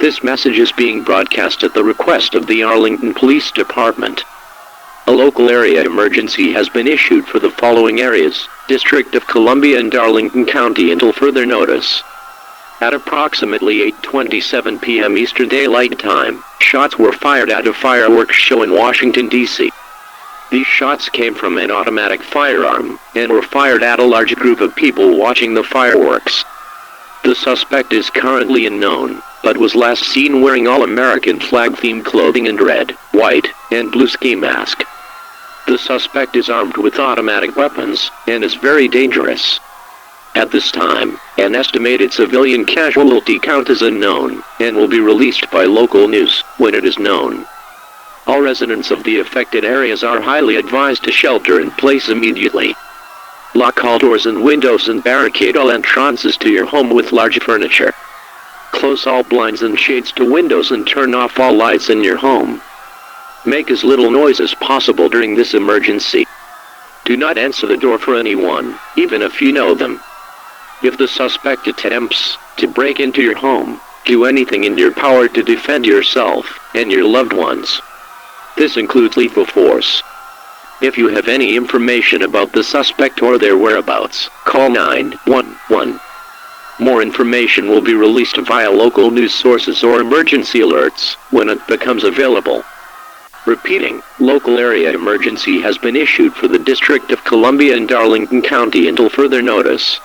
This message is being broadcast at the request of the Arlington Police Department. A local area emergency has been issued for the following areas: District of Columbia and Arlington County until further notice. At approximately 8:27 p.m. Eastern Daylight Time, shots were fired at a fireworks show in Washington, D.C. These shots came from an automatic firearm and were fired at a large group of people watching the fireworks. The suspect is currently unknown, but was last seen wearing all-American flag-themed clothing and red, white, and blue ski mask. The suspect is armed with automatic weapons and is very dangerous. At this time, an estimated civilian casualty count is unknown and will be released by local news when it is known. All residents of the affected areas are highly advised to shelter in place immediately. Lock all doors and windows and barricade all entrances to your home with large furniture. Close all blinds and shades to windows and turn off all lights in your home. Make as little noise as possible during this emergency. Do not answer the door for anyone, even if you know them. If the suspect attempts to break into your home, do anything in your power to defend yourself and your loved ones. This includes lethal force. If you have any information about the suspect or their whereabouts, call 911. More information will be released via local news sources or emergency alerts when it becomes available. Repeating, local area emergency has been issued for the District of Columbia and Arlington County until further notice.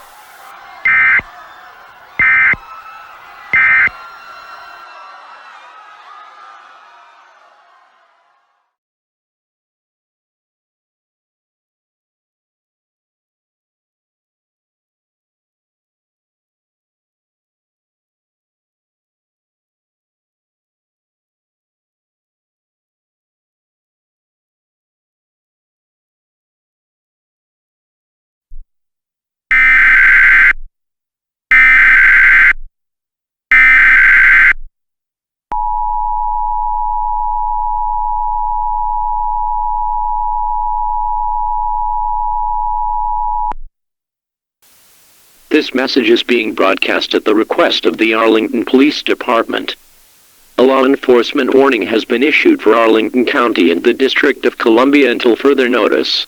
This message is being broadcast at the request of the Arlington Police Department. A law enforcement warning has been issued for Arlington County and the District of Columbia until further notice.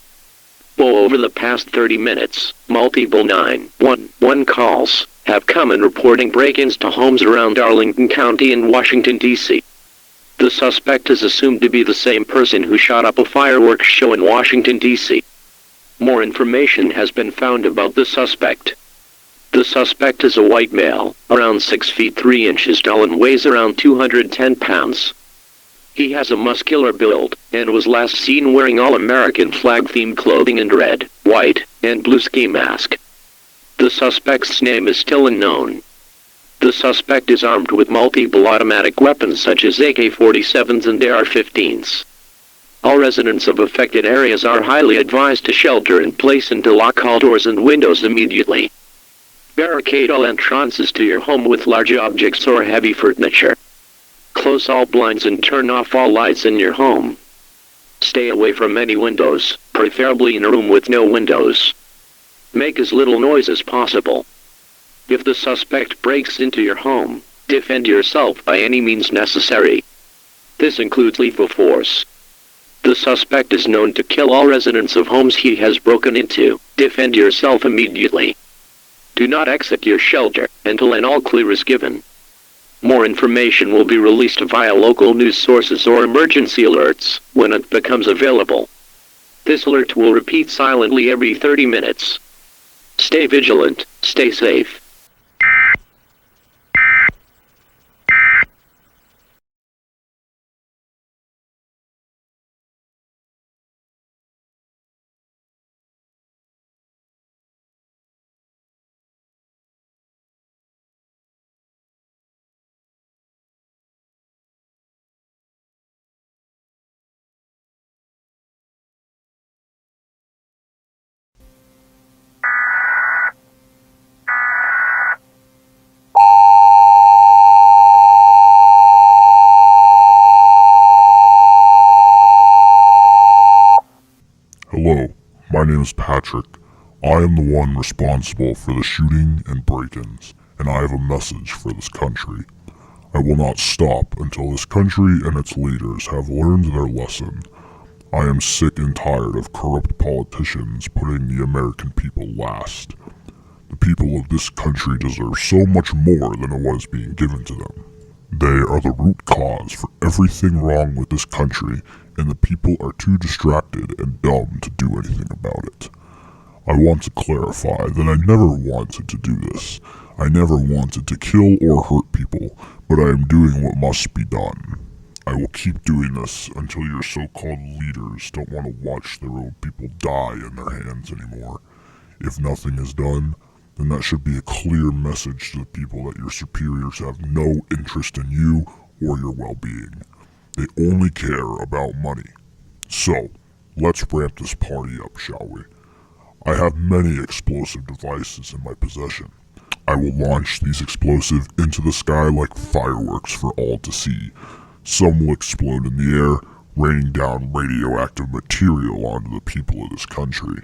Over the past 30 minutes, multiple 911 calls have come in reporting break-ins to homes around Arlington County and Washington, D.C. The suspect is assumed to be the same person who shot up a fireworks show in Washington, D.C. More information has been found about the suspect. The suspect is a white male, around 6 feet 3 inches tall and weighs around 210 pounds. He has a muscular build, and was last seen wearing all-American flag-themed clothing and red, white, and blue ski mask. The suspect's name is still unknown. The suspect is armed with multiple automatic weapons such as AK-47s and AR-15s. All residents of affected areas are highly advised to shelter in place and to lock all doors and windows immediately. Barricade all entrances to your home with large objects or heavy furniture. Close all blinds and turn off all lights in your home. Stay away from any windows, preferably in a room with no windows. Make as little noise as possible. If the suspect breaks into your home, defend yourself by any means necessary. This includes lethal force. The suspect is known to kill all residents of homes he has broken into. Defend yourself immediately. Do not exit your shelter until an all-clear is given. More information will be released via local news sources or emergency alerts when it becomes available. This alert will repeat silently every 30 minutes. Stay vigilant, stay safe. Hello, my name is Patrick. I am the one responsible for the shooting and break-ins, and I have a message for this country. I will not stop until this country and its leaders have learned their lesson. I am sick and tired of corrupt politicians putting the American people last. The people of this country deserve so much more than what is being given to them. They are the root cause for everything wrong with this country, and the people are too distracted and dumb to do anything about it. I want to clarify that I never wanted to do this. I never wanted to kill or hurt people, but I am doing what must be done. I will keep doing this until your so-called leaders don't want to watch their own people die in their hands anymore. If nothing is done, then that should be a clear message to the people that your superiors have no interest in you or your well-being. They only care about money. So, let's ramp this party up, shall we? I have many explosive devices in my possession. I will launch these explosives into the sky like fireworks for all to see. Some will explode in the air, raining down radioactive material onto the people of this country.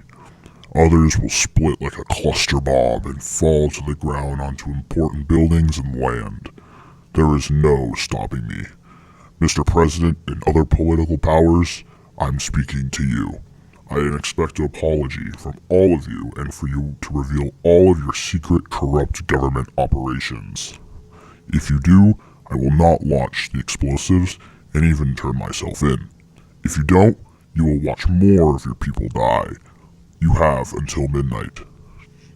Others will split like a cluster bomb and fall to the ground onto important buildings and land. There is no stopping me. Mr. President and other political powers, I'm speaking to you. I expect an apology from all of you and for you to reveal all of your secret, corrupt government operations. If you do, I will not launch the explosives and even turn myself in. If you don't, you will watch more of your people die. You have until midnight.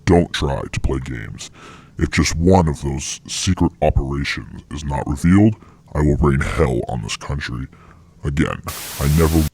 Don't try to play games. If just one of those secret operations is not revealed, I will rain hell on this country. Again, I never...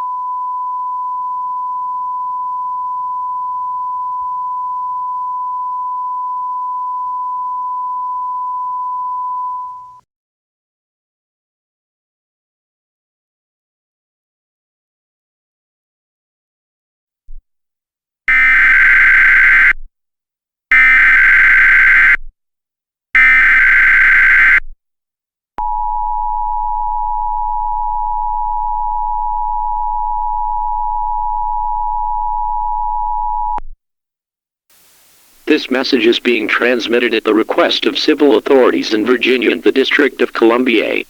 This message is being transmitted at the request of civil authorities in Virginia and the District of Columbia.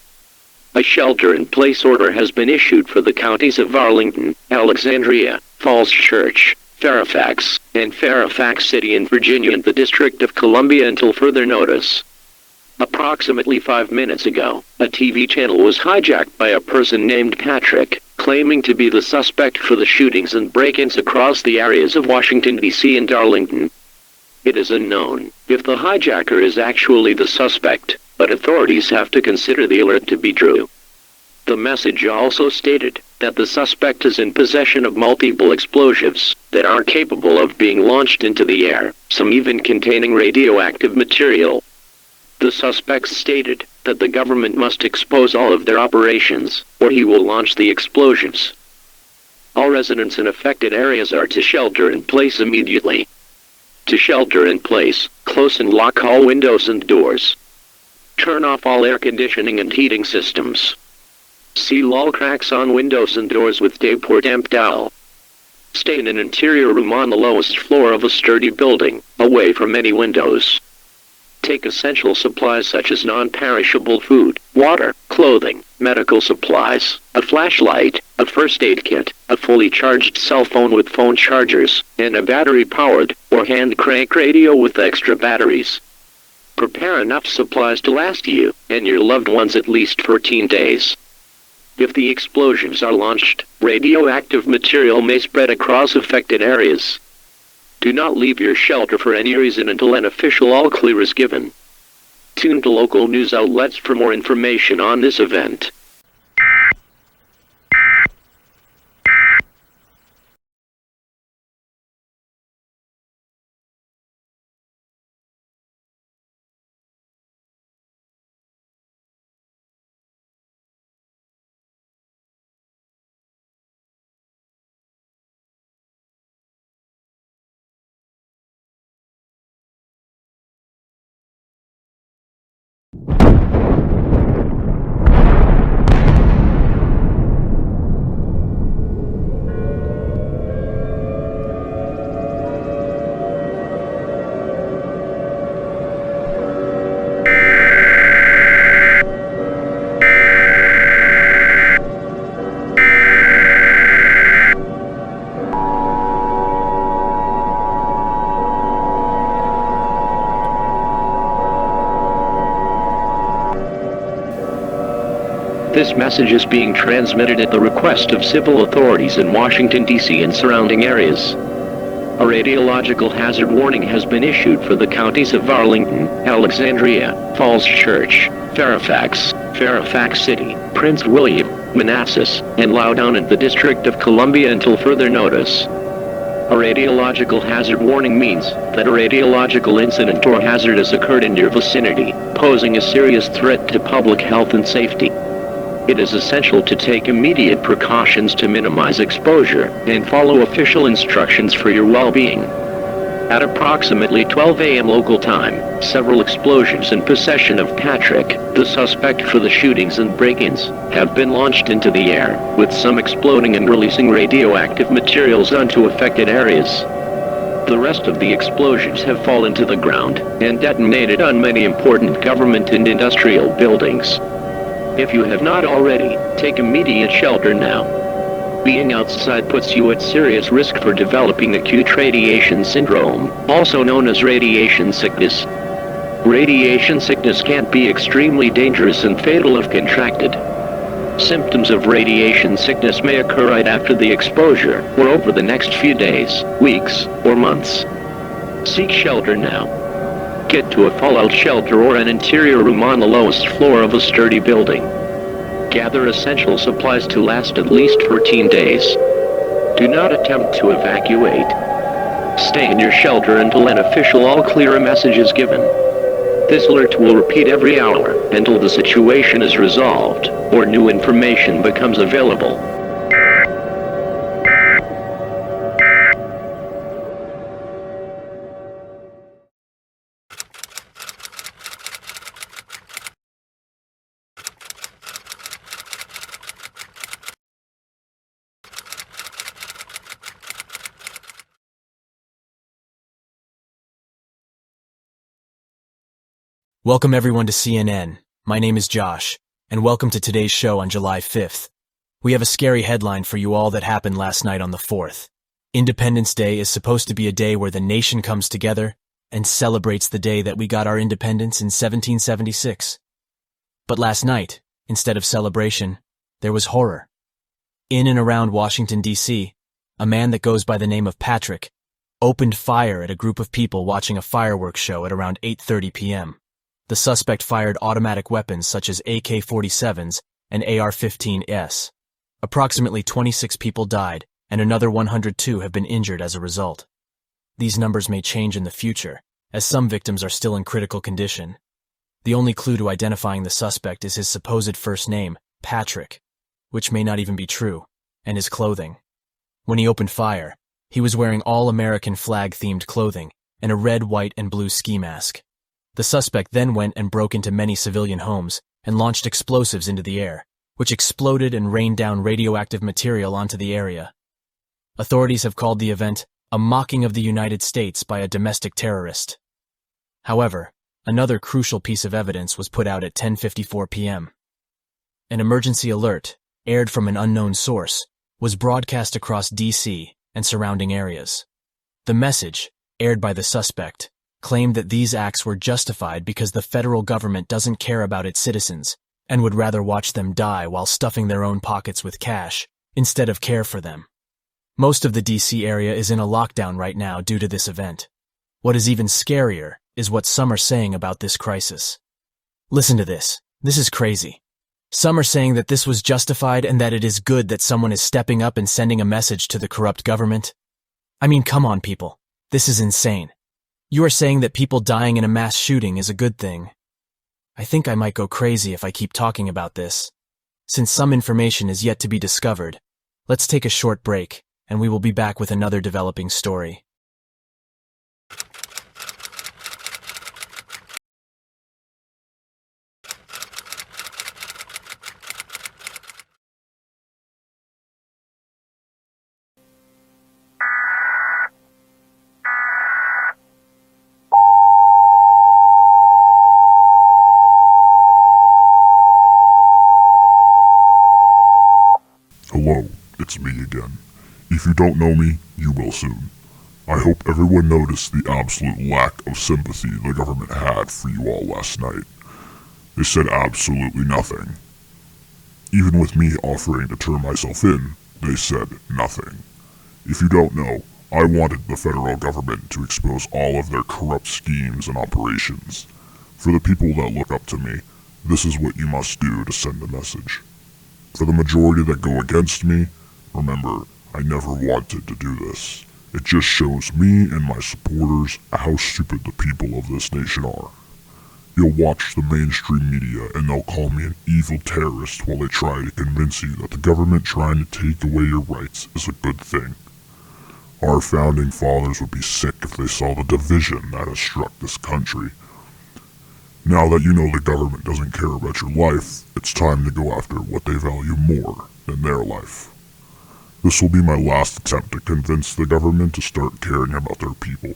A shelter-in-place order has been issued for the counties of Arlington, Alexandria, Falls Church, Fairfax, and Fairfax City in Virginia and the District of Columbia until further notice. Approximately 5 minutes ago, a TV channel was hijacked by a person named Patrick, claiming to be the suspect for the shootings and break-ins across the areas of Washington, D.C. and Arlington. It is unknown if the hijacker is actually the suspect, but authorities have to consider the alert to be true. The message also stated that the suspect is in possession of multiple explosives that are capable of being launched into the air, some even containing radioactive material. The suspects stated that the government must expose all of their operations, or he will launch the explosives. All residents in affected areas are to shelter in place immediately. To shelter in place, close and lock all windows and doors. Turn off all air conditioning and heating systems. Seal all cracks on windows and doors with tape or damp towel. Stay in an interior room on the lowest floor of a sturdy building, away from any windows. Take essential supplies such as non-perishable food, water, clothing, medical supplies, a flashlight, a first aid kit, a fully charged cell phone with phone chargers, and a battery-powered or hand-crank radio with extra batteries. Prepare enough supplies to last you and your loved ones at least 14 days. If the explosions are launched, radioactive material may spread across affected areas. Do not leave your shelter for any reason until an official all-clear is given. Tune to local news outlets for more information on this event. This message is being transmitted at the request of civil authorities in Washington, D.C. and surrounding areas. A radiological hazard warning has been issued for the counties of Arlington, Alexandria, Falls Church, Fairfax, Fairfax City, Prince William, Manassas, and Loudoun in the District of Columbia until further notice. A radiological hazard warning means that a radiological incident or hazard has occurred in your vicinity, posing a serious threat to public health and safety. It is essential to take immediate precautions to minimize exposure and follow official instructions for your well-being. At approximately 12 a.m. local time, several explosions in possession of Patrick, the suspect for the shootings and break-ins, have been launched into the air, with some exploding and releasing radioactive materials onto affected areas. The rest of the explosions have fallen to the ground and detonated on many important government and industrial buildings. If you have not already, take immediate shelter now. Being outside puts you at serious risk for developing acute radiation syndrome, also known as radiation sickness. Radiation sickness can be extremely dangerous and fatal if contracted. Symptoms of radiation sickness may occur right after the exposure, or over the next few days, weeks, or months. Seek shelter now. Get to a fallout shelter or an interior room on the lowest floor of a sturdy building. Gather essential supplies to last at least 14 days. Do not attempt to evacuate. Stay in your shelter until an official all-clear message is given. This alert will repeat every hour until the situation is resolved or new information becomes available. Welcome everyone to CNN. My name is Josh, and welcome to today's show on July 5th. We have a scary headline for you all that happened last night on the 4th. Independence Day is supposed to be a day where the nation comes together and celebrates the day that we got our independence in 1776. But last night, instead of celebration, there was horror. In and around Washington, D.C., a man that goes by the name of Patrick opened fire at a group of people watching a fireworks show at around 8:30 p.m. The suspect fired automatic weapons such as AK-47s and AR-15s. Approximately 26 people died, and another 102 have been injured as a result. These numbers may change in the future, as some victims are still in critical condition. The only clue to identifying the suspect is his supposed first name, Patrick, which may not even be true, and his clothing. When he opened fire, he was wearing all-American flag-themed clothing and a red, white, and blue ski mask. The suspect then went and broke into many civilian homes and launched explosives into the air, which exploded and rained down radioactive material onto the area. Authorities have called the event a mocking of the United States by a domestic terrorist. However, another crucial piece of evidence was put out at 10:54 p.m. An emergency alert, aired from an unknown source, was broadcast across D.C. and surrounding areas. The message, aired by the suspect, claimed that these acts were justified because the federal government doesn't care about its citizens and would rather watch them die while stuffing their own pockets with cash instead of care for them. Most of the DC area is in a lockdown right now due to this event. What is even scarier is what some are saying about this crisis. Listen to this. This is crazy. Some are saying that this was justified and that it is good that someone is stepping up and sending a message to the corrupt government. I mean, come on, people. This is insane. You are saying that people dying in a mass shooting is a good thing. I think I might go crazy if I keep talking about this. Since some information is yet to be discovered, let's take a short break, and we will be back with another developing story. Hello, it's me again. If you don't know me, you will soon. I hope everyone noticed the absolute lack of sympathy the government had for you all last night. They said absolutely nothing. Even with me offering to turn myself in, they said nothing. If you don't know, I wanted the federal government to expose all of their corrupt schemes and operations. For the people that look up to me, this is what you must do to send a message. For the majority that go against me, remember, I never wanted to do this. It just shows me and my supporters how stupid the people of this nation are. You'll watch the mainstream media and they'll call me an evil terrorist while they try to convince you that the government trying to take away your rights is a good thing. Our founding fathers would be sick if they saw the division that has struck this country. Now that you know the government doesn't care about your life, it's time to go after what they value more than their life. This will be my last attempt to convince the government to start caring about their people.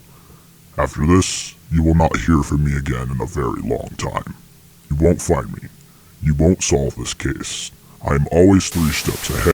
After this, you will not hear from me again in a very long time. You won't find me. You won't solve this case. I am always 3 steps ahead.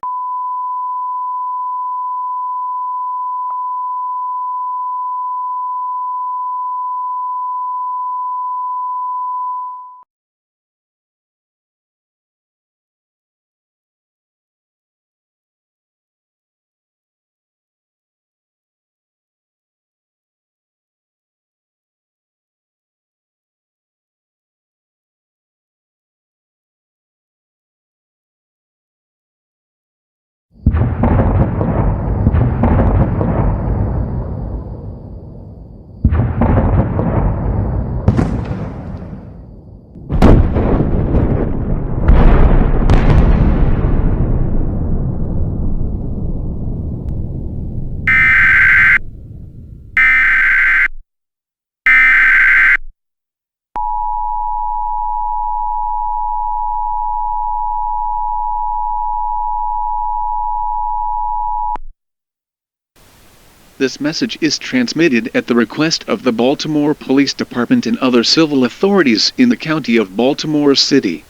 This message is transmitted at the request of the Baltimore Police Department and other civil authorities in the county of Baltimore City.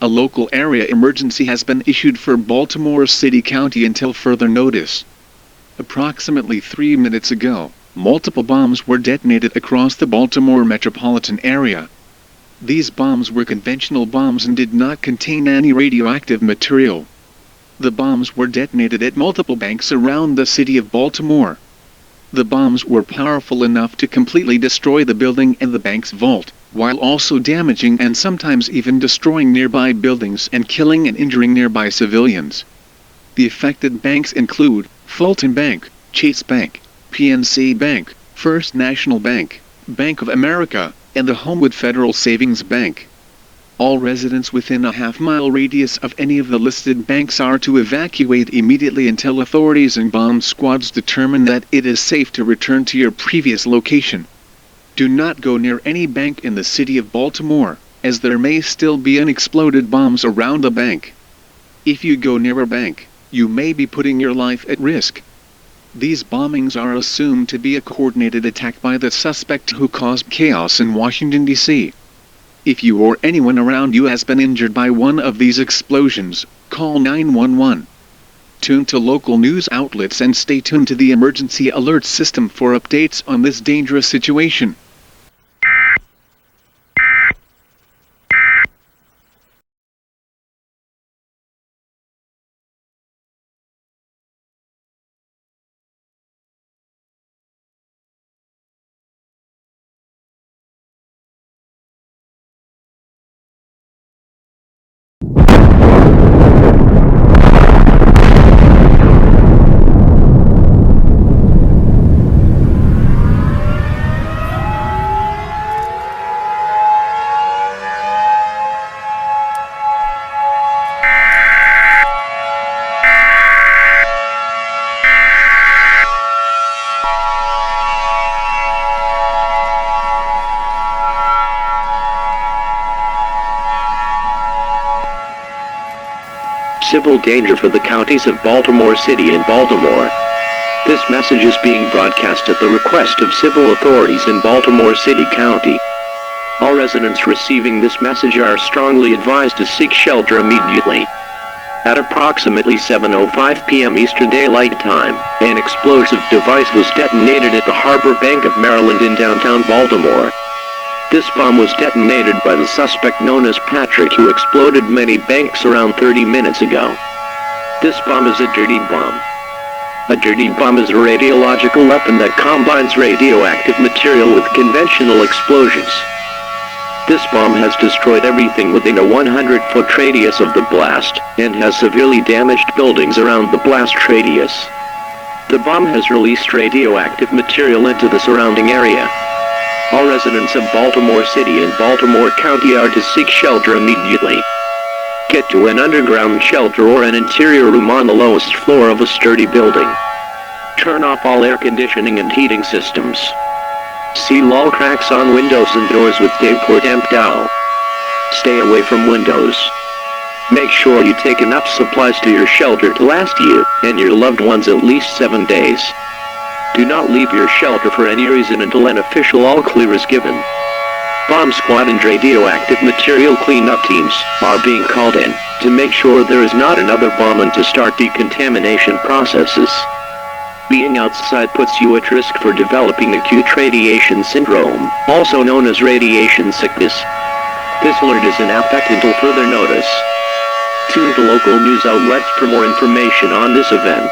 A local area emergency has been issued for Baltimore City County until further notice. Approximately 3 minutes ago, multiple bombs were detonated across the Baltimore metropolitan area. These bombs were conventional bombs and did not contain any radioactive material. The bombs were detonated at multiple banks around the city of Baltimore. The bombs were powerful enough to completely destroy the building and the bank's vault, while also damaging and sometimes even destroying nearby buildings and killing and injuring nearby civilians. The affected banks include Fulton Bank, Chase Bank, PNC Bank, First National Bank, Bank of America, and the Homewood Federal Savings Bank. All residents within a half-mile radius of any of the listed banks are to evacuate immediately until authorities and bomb squads determine that it is safe to return to your previous location. Do not go near any bank in the city of Baltimore, as there may still be unexploded bombs around the bank. If you go near a bank, you may be putting your life at risk. These bombings are assumed to be a coordinated attack by the suspect who caused chaos in Washington, D.C. If you or anyone around you has been injured by one of these explosions, call 911. Tune to local news outlets and stay tuned to the emergency alert system for updates on this dangerous situation. Civil danger for the counties of Baltimore City and Baltimore. This message is being broadcast at the request of civil authorities in Baltimore City County. All residents receiving this message are strongly advised to seek shelter immediately. At approximately 7:05 p.m. Eastern Daylight Time, an explosive device was detonated at the Harbor Bank of Maryland in downtown Baltimore. This bomb was detonated by the suspect known as Patrick, who exploded many banks around 30 minutes ago. This bomb is a dirty bomb. A dirty bomb is a radiological weapon that combines radioactive material with conventional explosions. This bomb has destroyed everything within a 100-foot radius of the blast, and has severely damaged buildings around the blast radius. The bomb has released radioactive material into the surrounding area. All residents of Baltimore City and Baltimore County are to seek shelter immediately. Get to an underground shelter or an interior room on the lowest floor of a sturdy building. Turn off all air conditioning and heating systems. Seal all cracks on windows and doors with tape or damp towel. Stay away from windows. Make sure you take enough supplies to your shelter to last you and your loved ones at least 7 days. Do not leave your shelter for any reason until an official all-clear is given. Bomb squad and radioactive material cleanup teams are being called in to make sure there is not another bomb and to start decontamination processes. Being outside puts you at risk for developing acute radiation syndrome, also known as radiation sickness. This alert is in effect until further notice. Tune to local news outlets for more information on this event.